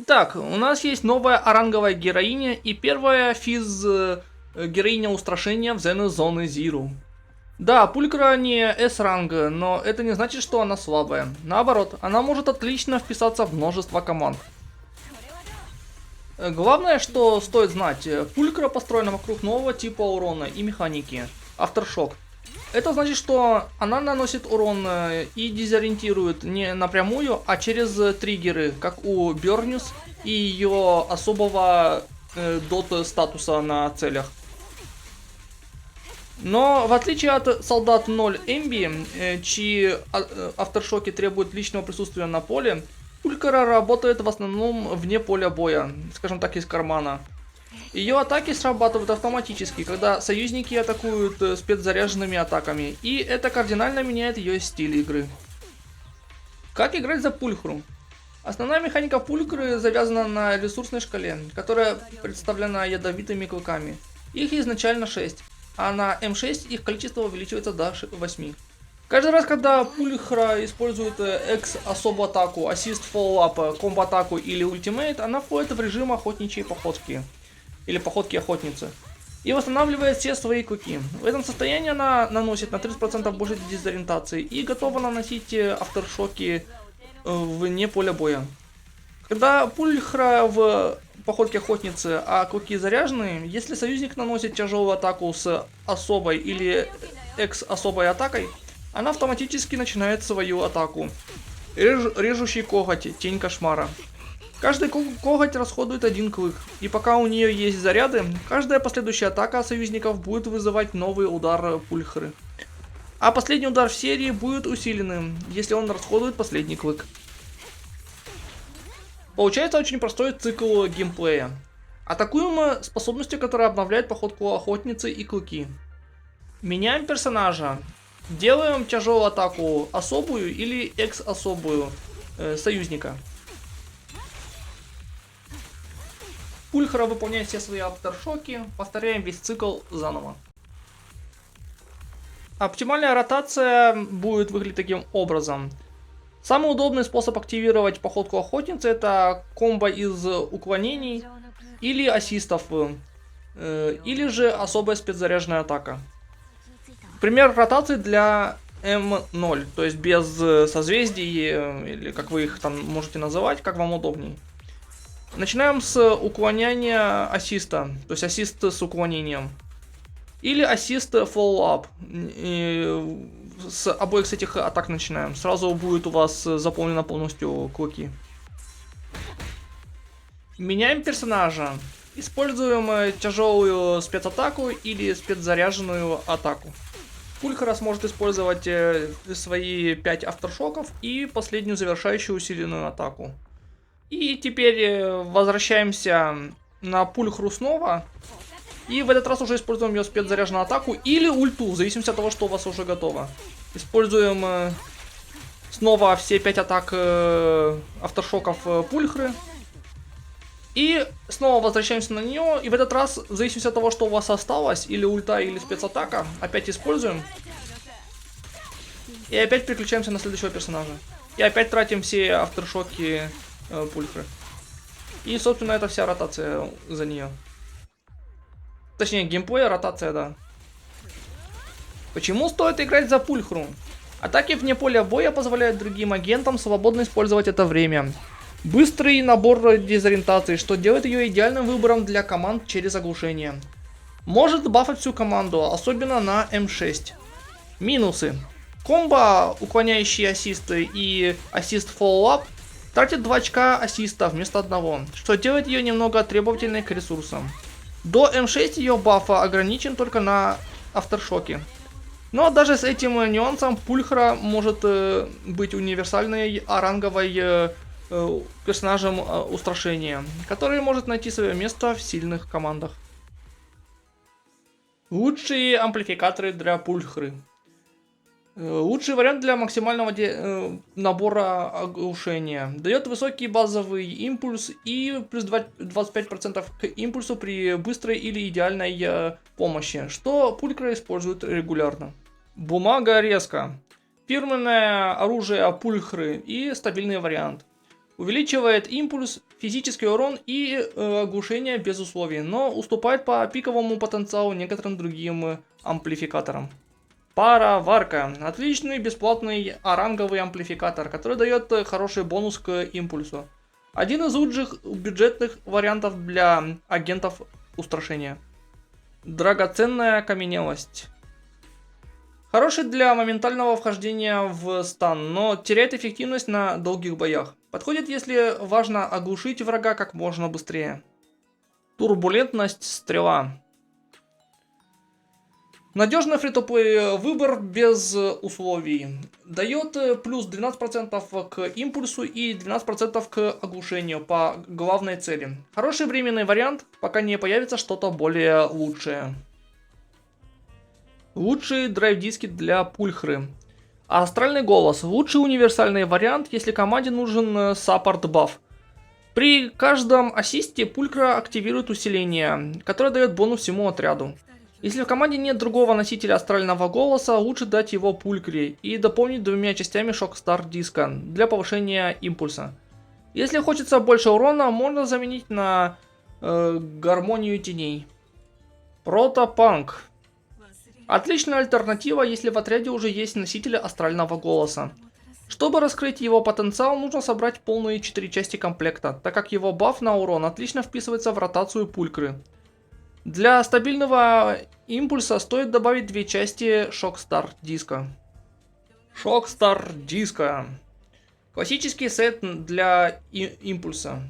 Так, у нас есть новая оранговая героиня и первая героиня устрашения в Zone Zero. Да, Пулькра не S-ранга, но это не значит, что она слабая. Наоборот, она может отлично вписаться в множество команд. Главное, что стоит знать, Пулькра построена вокруг нового типа урона и механики – Aftershock. Это значит, что она наносит урон и дезориентирует не напрямую, а через триггеры, как у Бернюс и ее особого дот статуса на целях. Но в отличие от солдат 0 Эмби, чьи авторшоки требуют личного присутствия на поле, Пулькара работает в основном вне поля боя, скажем так, из кармана. Ее атаки срабатывают автоматически, когда союзники атакуют спецзаряженными атаками, и это кардинально меняет ее стиль игры. Как играть за Пульхру? Основная механика Пулькры завязана на ресурсной шкале, которая представлена ядовитыми клыками. Их изначально 6, а на М6 их количество увеличивается до 8. Каждый раз, когда Пульхра использует особую атаку, ассист, фоллоуап, комбо-атаку или ультимейт, она входит в режим охотничьей походки. Или походки охотницы. И восстанавливает все свои клыки. В этом состоянии она наносит на 30% больше дезориентации и готова наносить авторшоки вне поля боя. Когда Пульхра в походке охотницы, а клыки заряжены, если союзник наносит тяжелую атаку с особой или экс-особой атакой, она автоматически начинает свою атаку. Режущий коготь, тень кошмара. Каждый коготь расходует один клык, и пока у нее есть заряды, каждая последующая атака союзников будет вызывать новый удар Пульхры. А последний удар в серии будет усиленным, если он расходует последний клык. Получается очень простой цикл геймплея. Атакуем мы способностью, которая обновляет походку охотницы и клыки. Меняем персонажа. Делаем тяжелую атаку особую или экс-особую союзника. Пульхра выполняет все свои авторшоки, повторяем весь цикл заново. Оптимальная ротация будет выглядеть таким образом. Самый удобный способ активировать походку охотницы — это комбо из уклонений или ассистов, или же особая спецзаряженная атака. Пример ротации для М0, то есть без созвездий, или как вы их там можете называть, как вам удобней. Начинаем с уклоняния ассиста, то есть ассист с уклонением. Или ассист follow-up. С обоих с этих атак начинаем. Сразу будет у вас заполнено полностью клыки. Меняем персонажа. Используем тяжелую спецатаку или спецзаряженную атаку. Пульхра сможет использовать свои 5 авторшоков и последнюю завершающую усиленную атаку. И теперь возвращаемся на Пульхру снова. И в этот раз уже используем ее спецзаряженную атаку или ульту, в зависимости от того, что у вас уже готово. Используем снова все 5 атак авторшоков Пульхры. И снова возвращаемся на нее. И в этот раз, в зависимости от того, что у вас осталось, или ульта, или спецатака, опять используем. И опять переключаемся на следующего персонажа. И опять тратим все авторшоки Пульхры. И, собственно, это вся ротация за нее. Точнее, геймплей, ротация, да. Почему стоит играть за Пульхру? Атаки вне поля боя позволяют другим агентам свободно использовать это время. Быстрый набор дезориентации, что делает ее идеальным выбором для команд через оглушение. Может бафать всю команду, особенно на М6. Минусы. Комбо, уклоняющие ассисты и ассист follow-up, тратит 2 очка ассиста вместо одного, что делает ее немного требовательной к ресурсам. До М6 ее бафа ограничен только на авторшоке. Но даже с этим нюансом Пульхра может быть универсальной оранговой персонажем устрашения, который может найти свое место в сильных командах. Лучшие амплификаторы для Пульхры. Лучший вариант для максимального набора оглушения. Дает высокий базовый импульс и плюс 25% к импульсу при быстрой или идеальной помощи, что Пульхра использует регулярно. Бумага резка. Фирменное оружие Пульхры и стабильный вариант. Увеличивает импульс, физический урон и оглушение без условий, но уступает по пиковому потенциалу некоторым другим амплификаторам. Пароварка. Отличный бесплатный оранговый амплификатор, который дает хороший бонус к импульсу. Один из лучших бюджетных вариантов для агентов устрашения. Драгоценная окаменелость. Хороший для моментального вхождения в стан, но теряет эффективность на долгих боях. Подходит, если важно оглушить врага как можно быстрее. Турбулентность стрела. Надежный фри-то-плей выбор без условий. Дает плюс 12% к импульсу и 12% к оглушению по главной цели. Хороший временный вариант, пока не появится что-то более лучшее. Лучшие драйв-диски для пульхры. Астральный голос. Лучший универсальный вариант, если команде нужен саппорт баф. При каждом ассисте пулькра активирует усиление, которое дает бонус всему отряду. Если в команде нет другого носителя астрального голоса, лучше дать его пулькре и дополнить 2 частями шок-стар диска для повышения импульса. Если хочется больше урона, можно заменить на гармонию теней. Протопанк. Отличная альтернатива, если в отряде уже есть носитель астрального голоса. Чтобы раскрыть его потенциал, нужно собрать полные 4 части комплекта, так как его баф на урон отлично вписывается в ротацию пулькры. Для стабильного импульса стоит добавить 2 части шок-стар диска. Шок-стар диска. Классический сет для импульса.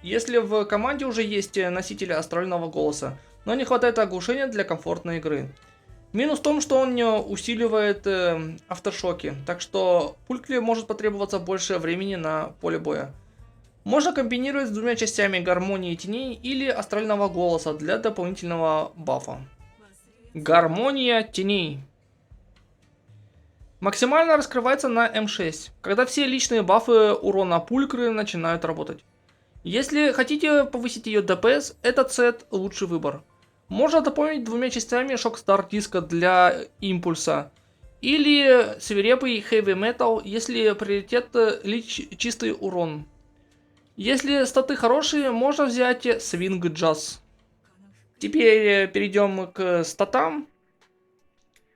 Если в команде уже есть носители астрального голоса, но не хватает оглушения для комфортной игры. Минус в том, что он не усиливает авторшоки, так что пулькре может потребоваться больше времени на поле боя. Можно комбинировать с 2 частями гармонии теней или астрального голоса для дополнительного бафа. Гармония теней. Максимально раскрывается на М6, когда все личные бафы урона пулькры начинают работать. Если хотите повысить ее ДПС, этот сет лучший выбор. Можно дополнить 2 частями шок-стар диска для импульса. Или свирепый heavy metal, если приоритет чистый урон. Если статы хорошие, можно взять Swing Jazz. Теперь перейдем к статам.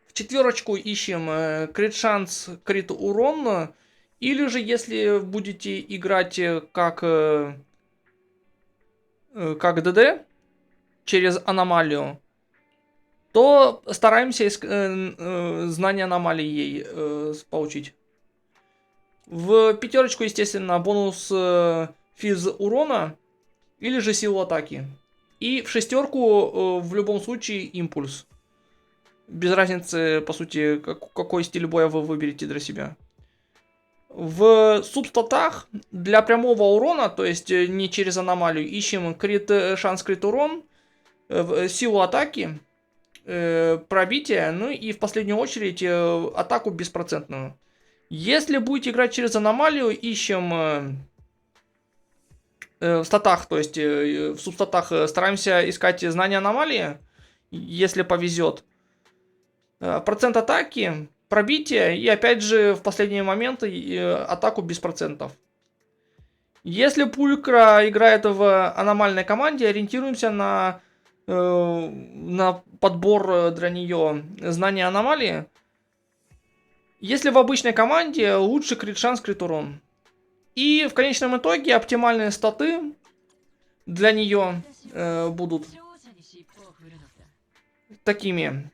В 4 ищем крит шанс, крит урон. Или же, если будете играть как ДД через аномалию, то стараемся знание аномалии ей получить. В 5, естественно, бонус физ урона или же силу атаки. И в 6 в любом случае импульс. Без разницы, по сути, какой стиль боя вы выберете для себя. В субстатах для прямого урона, то есть не через аномалию, ищем шанс крит урон, силу атаки, пробитие, ну и в последнюю очередь атаку беспроцентную. Если будете играть через аномалию, ищем в статах, то есть в субстатах стараемся искать знания аномалии, если повезет. Процент атаки, пробитие и опять же в последние моменты атаку без процентов. Если пулькра играет в аномальной команде, ориентируемся на подбор для нее знания аномалии. Если в обычной команде, лучше крит шанс, крит урон. И в конечном итоге оптимальные статы для нее будут такими.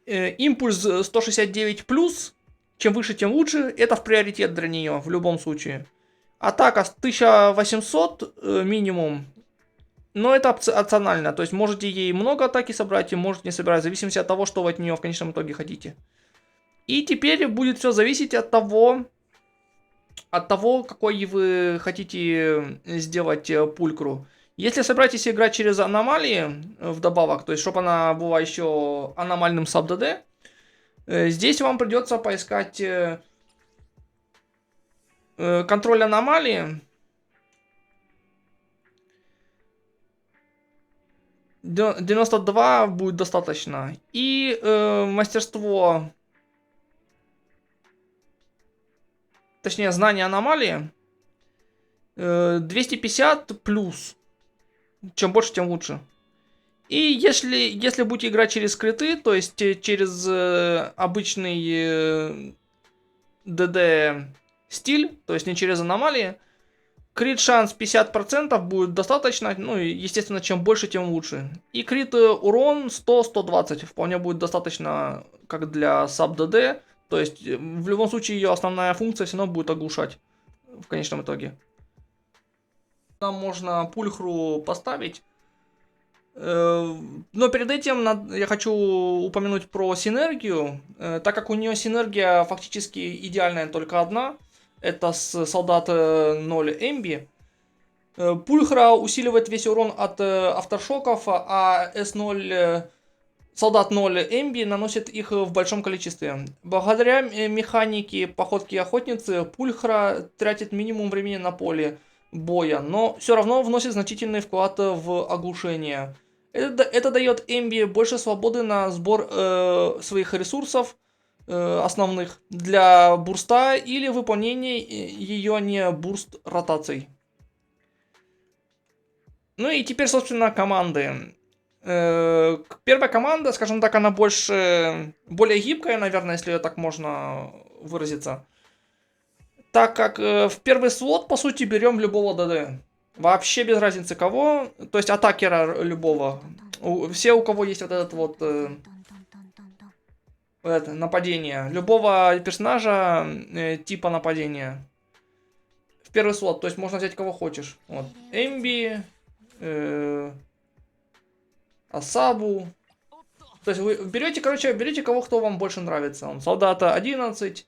Импульс 169+, чем выше, тем лучше. Это в приоритет для нее в любом случае. Атака 1800 минимум. Но это опционально. То есть можете ей много атаки собрать и можете не собирать. В зависимости от того, что вы от нее в конечном итоге хотите. И теперь будет все зависеть от того, какой вы хотите сделать пулькру. Если собираетесь играть через аномалии вдобавок, то есть чтобы она была еще аномальным саб-ДД, здесь вам придется поискать контроль аномалии. 92 будет достаточно. И мастерство, точнее знание аномалии. 250 плюс. Чем больше, тем лучше. И если будете играть через скриты, то есть через обычный ДД стиль, то есть не через аномалии, крит шанс 50% будет достаточно, ну и естественно чем больше, тем лучше. И крит урон 100-120 вполне будет достаточно, как для саб ДД, то есть в любом случае ее основная функция все равно будет оглушать в конечном итоге. Там можно пульхру поставить. Но перед этим я хочу упомянуть про синергию, так как у нее синергия фактически идеальная только одна, это с солдат 0 Эмби. Пульхра усиливает весь урон от авторшоков, а S0 солдат 0 Эмби наносит их в большом количестве. Благодаря механике походки охотницы Пульхра тратит минимум времени на поле боя, но все равно вносит значительный вклад в оглушение. Это дает Эмби больше свободы на сбор своих ресурсов основных для бурста или выполнения ее не бурст ротаций. Ну и теперь, собственно, команды. Первая команда, скажем так, она более гибкая, наверное, если так можно выразиться. Так как в первый слот, по сути, берем любого ДД. Вообще без разницы кого, то есть атакера любого. Все, у кого есть вот этот вот нападение. Любого персонажа типа нападения. В первый слот, то есть можно взять кого хочешь. Вот. Эмби, Асабу. То есть вы берете, короче, берете кого, кто вам больше нравится. Он солдата 11,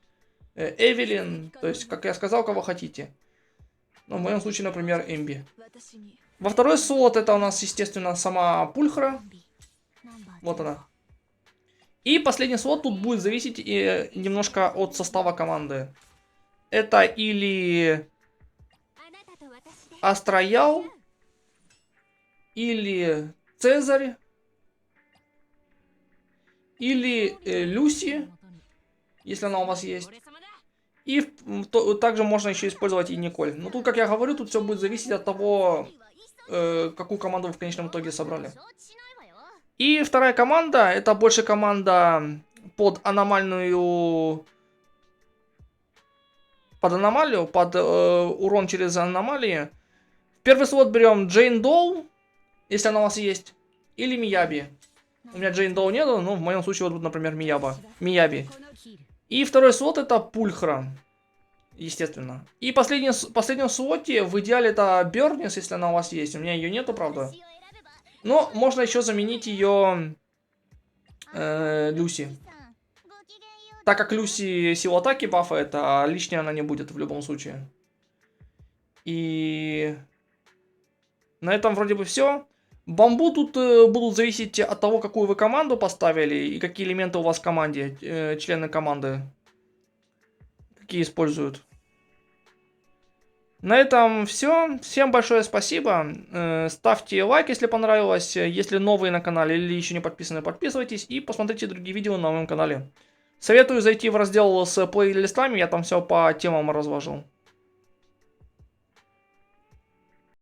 Эвелин, то есть, как я сказал, кого хотите. Ну, в моем случае, например, Эмби. Во второй слот это у нас, естественно, сама Пульхра. Вот она. И последний слот тут будет зависеть немножко от состава команды. Это или Астроял, или Цезарь, или Люси, если она у вас есть. И также можно еще использовать и Николь. Но тут, как я говорю, тут все будет зависеть от того, какую команду вы в конечном итоге собрали. И вторая команда, это больше команда под аномалию, под урон через аномалии. В первый слот берем Джейн Доу, если она у вас есть, или Мияби. У меня Джейн Доу нету, но в моем случае вот, например, Мияби. И второй слот это Пульхра, естественно. И в последнем слоте в идеале это Бернис, если она у вас есть. У меня ее нету, правда. Но можно еще заменить ее Люси. Так как Люси силу атаки бафает, а лишняя она не будет в любом случае. И на этом вроде бы все. Бамбу тут будут зависеть от того, какую вы команду поставили и какие элементы у вас в команде, члены команды, какие используют. На этом все. Всем большое спасибо. Ставьте лайк, если понравилось. Если новые на канале или еще не подписаны, подписывайтесь. И посмотрите другие видео на моем канале. Советую зайти в раздел с плейлистами. Я там все по темам разложил.